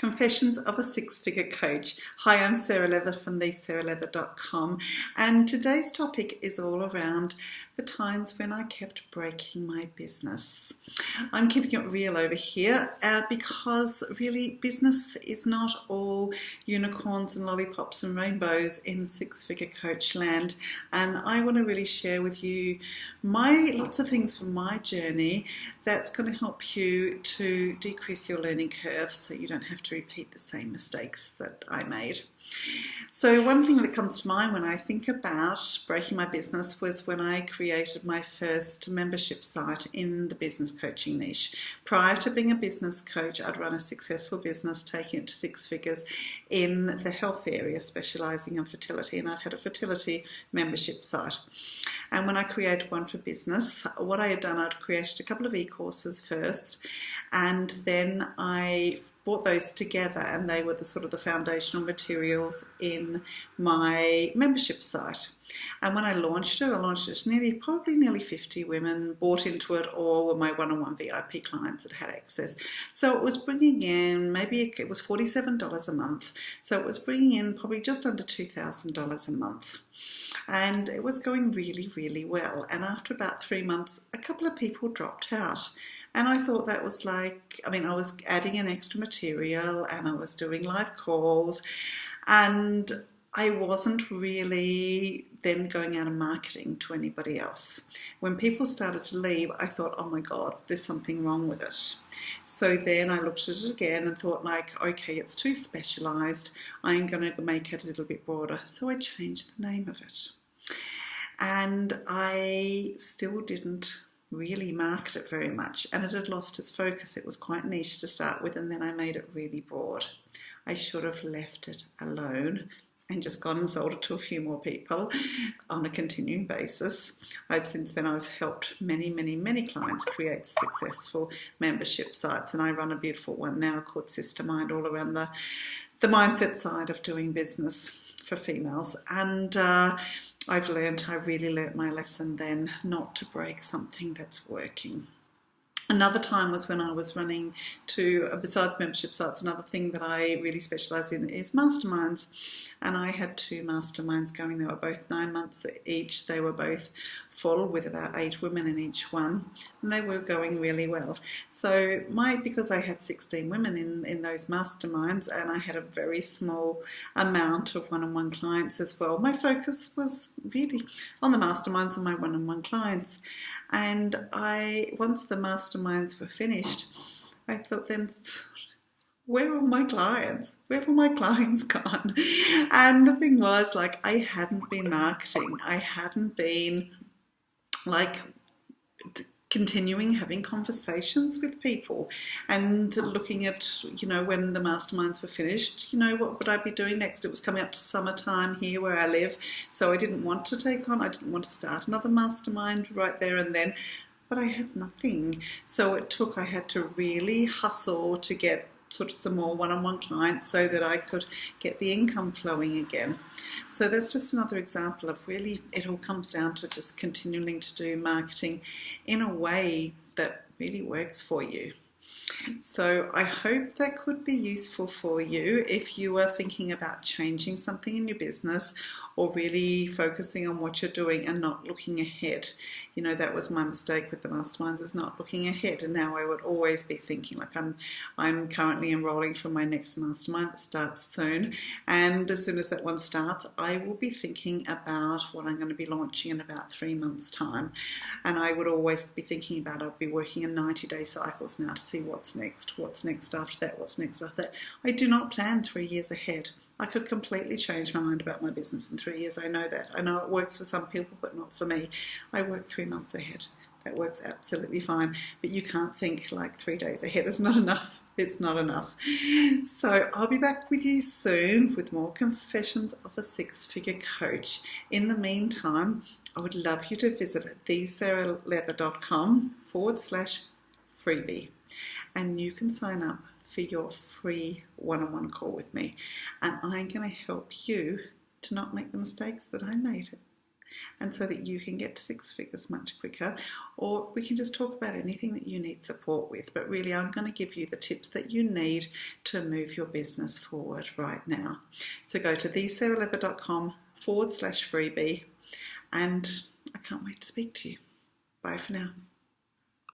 Confessions of a Six-Figure Coach. Hi, I'm Sarah Leather from thesarahleather.com, and today's topic is all around the times when I kept breaking my business. I'm keeping it real over here because really business is not all unicorns and lollipops and rainbows in six-figure coach land, and I want to really share with you lots of things from my journey that's going to help you to decrease your learning curve so you don't have to repeat the same mistakes that I made. So one thing that comes to mind when I think about breaking my business was when I created my first membership site in the business coaching niche. Prior to being a business coach, I'd run a successful business taking it to six figures in the health area, specialising in fertility, and I'd had a fertility membership site. And when I created one for business, what I had done, I'd created a couple of e-courses first, and then I brought those together, and they were the sort of the foundational materials in my membership site. And when I launched it to probably nearly 50 women bought into it, or were my one-on-one VIP clients that had access. So it was bringing in, maybe it was $47 a month. So it was bringing in probably just under $2,000 a month. And it was going really, really well. And after about 3 months, a couple of people dropped out. And I thought that was I was adding in extra material and I was doing live calls, and I wasn't really then going out and marketing to anybody else. When people started to leave, I thought, oh my God, there's something wrong with it. So then I looked at it again and thought okay, it's too specialised. I'm going to make it a little bit broader. So I changed the name of it. And I still didn't really market it very much, and it had lost its focus. It was quite niche to start with, and then I made it really broad. I should have left it alone and just gone and sold it to a few more people on a continuing basis. Since then I've helped many clients create successful membership sites, and I run a beautiful one now called Sister Mind, all around the mindset side of doing business for females. And I really learnt my lesson then, not to break something that's working. Another time was when I was running besides membership sites, another thing that I really specialise in is masterminds. And I had 2 masterminds going. They were both 9 months each. They were both full with about 8 women in each one. And they were going really well. So because I had 16 women in those masterminds, and I had a very small amount of one-on-one clients as well, my focus was really on the masterminds and my one-on-one clients. And once the masterminds were finished, I thought then, where are all my clients? Where have all my clients gone? And the thing was, I hadn't been marketing. I hadn't been continuing having conversations with people and looking at, when the masterminds were finished, what would I be doing next? It was coming up to summertime here where I live, so I didn't want to start another mastermind right there and then, but I had nothing. So I had to really hustle to get sort of some more one-on-one clients so that I could get the income flowing again. So that's just another example of really, it all comes down to just continuing to do marketing in a way that really works for you. So I hope that could be useful for you if you are thinking about changing something in your business or really focusing on what you're doing and not looking ahead. That was my mistake with the masterminds, is not looking ahead. And now I would always be thinking, I'm currently enrolling for my next mastermind that starts soon. And as soon as that one starts, I will be thinking about what I'm going to be launching in about 3 months' time. And I would always be thinking about, I'll be working in 90-day cycles now to see what's next after that, what's next after that. I do not plan 3 years ahead. I could completely change my mind about my business in 3 years. I know that. I know it works for some people, but not for me. I work 3 months ahead. That works absolutely fine. But you can't think 3 days ahead. It's not enough. It's not enough. So I'll be back with you soon with more Confessions of a Six-Figure Coach. In the meantime, I would love you to visit thesarahleather.com/freebie. And you can sign up for your free one-on-one call with me, and I'm going to help you to not make the mistakes that I made. and so that you can get to six figures much quicker, or we can just talk about anything that you need support with. But really, I'm going to give you the tips that you need to move your business forward right now. So go to thesarahleather.com/freebie, and I can't wait to speak to you. Bye for now.